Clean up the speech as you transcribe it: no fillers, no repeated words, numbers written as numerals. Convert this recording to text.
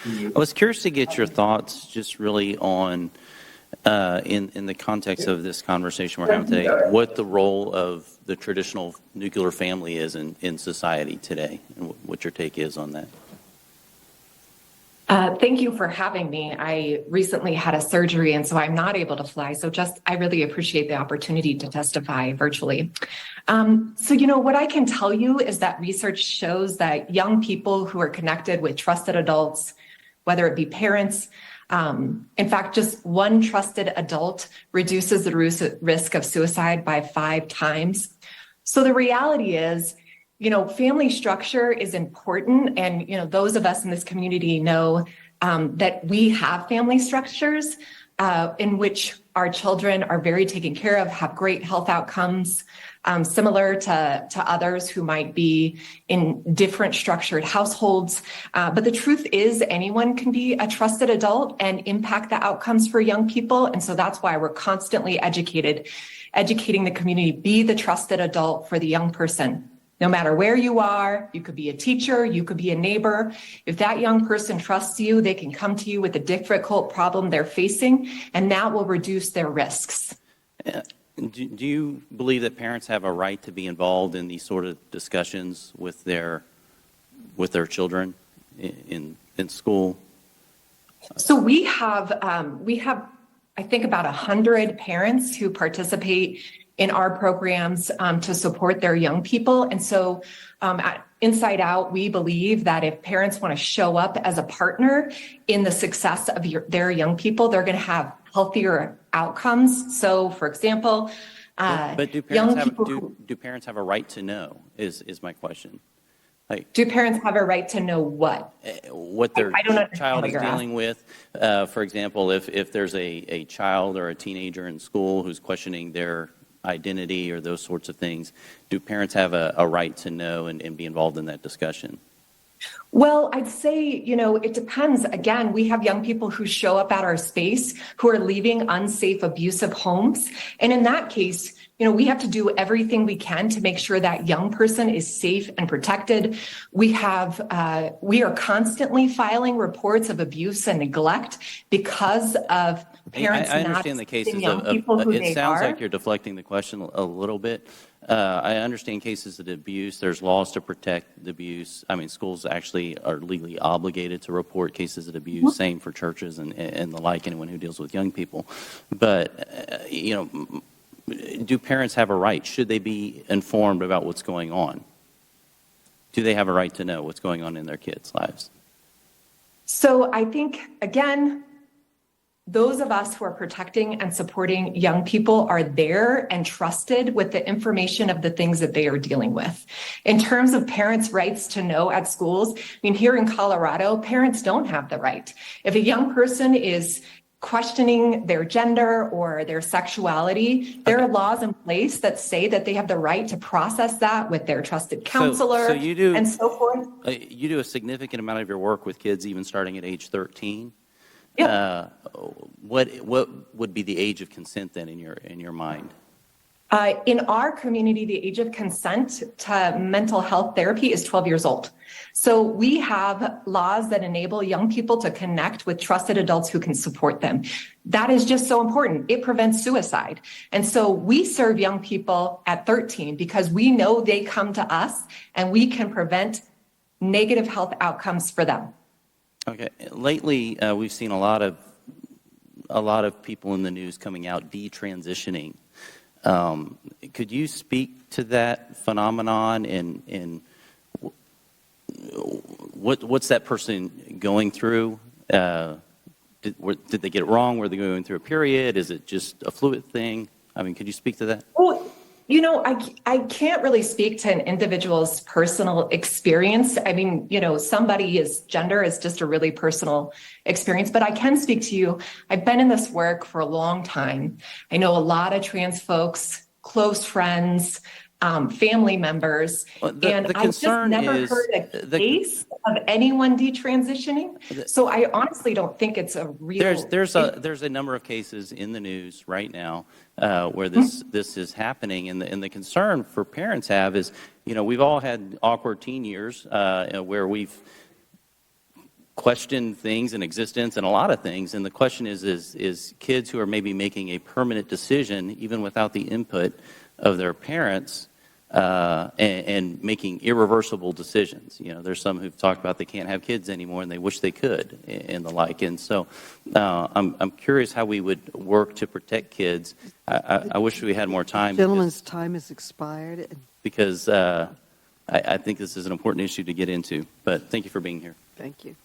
I was curious to get your thoughts just really on, in the context of this conversation we're having today, what the role of the traditional nuclear family is in society today, and what your take is on that. Thank you for having me. I recently had a surgery, and so I'm not able to fly. So I really appreciate the opportunity to testify virtually. What I can tell you is that research shows that young people who are connected with trusted adults, whether it be parents, in fact, just one trusted adult reduces the risk of suicide by 5 times. So the reality is, family structure is important. And, those of us in this community know that we have family structures in which our children are very taken care of, have great health outcomes, similar to others who might be in different structured households. But the truth is anyone can be a trusted adult and impact the outcomes for young people. And so that's why we're constantly educating the community, be the trusted adult for the young person. No matter where you are, you could be a teacher, you could be a neighbor. If that young person trusts you, they can come to you with a difficult problem they're facing, and that will reduce their risks. Do you believe that parents have a right to be involved in these sort of discussions with their children in school? So we have I think about 100 parents who participate in our programs to support their young people. And so at Inside Out, we believe that if parents want to show up as a partner in the success of their young people, they're going to have healthier outcomes. So, for example, but do parents have a right to know is my question. Do parents have a right to know what their child is dealing with? For example, if there's a child or a teenager in school who's questioning their identity or those sorts of things, do parents have a right to know and be involved in that discussion? Well, I'd say, it depends. Again, we have young people who show up at our space who are leaving unsafe, abusive homes. And in that case, we have to do everything we can to make sure that young person is safe and protected. We are constantly filing reports of abuse and neglect because of parents I understand the cases it sounds like you're deflecting the question a little bit. I understand cases of abuse. There's laws to protect the abuse. I mean, schools actually are legally obligated to report cases of abuse, same for churches and the like, anyone who deals with young people. But, do parents have a right? Should they be informed about what's going on? Do they have a right to know what's going on in their kids' lives? So I think, again, those of us who are protecting and supporting young people are there and trusted with the information of the things that they are dealing with. In terms of parents' rights to know at schools, here in Colorado, parents don't have the right. If a young person is questioning their gender or their sexuality, there are laws in place that say that they have the right to process that with their trusted counselor and so forth. You do a significant amount of your work with kids even starting at age 13. Yep. What would be the age of consent then in your mind? In our community, the age of consent to mental health therapy is 12 years old. So we have laws that enable young people to connect with trusted adults who can support them. That is just so important. It prevents suicide. And so we serve young people at 13 because we know they come to us and we can prevent negative health outcomes for them. Okay. Lately, we've seen a lot of people in the news coming out detransitioning. Could you speak to that phenomenon and what's that person going through? Did they get it wrong? Were they going through a period? Is it just a fluid thing? Could you speak to that? Well, I can't really speak to an individual's personal experience. Somebody's gender is just a really personal experience, but I can speak to you. I've been in this work for a long time. I know a lot of trans folks, close friends, family members, and I just never heard a case of anyone detransitioning. So I honestly don't think it's a real. There's a number of cases in the news right now where this is happening, and the concern for parents have is, we've all had awkward teen years where we've question things in existence and a lot of things. And the question is kids who are maybe making a permanent decision, even without the input of their parents, and making irreversible decisions. You know, there's some who've talked about they can't have kids anymore and they wish they could, and the like. And so I'm curious how we would work to protect kids. I wish we had more time. The gentleman's time has expired. Because I think this is an important issue to get into. But thank you for being here. Thank you.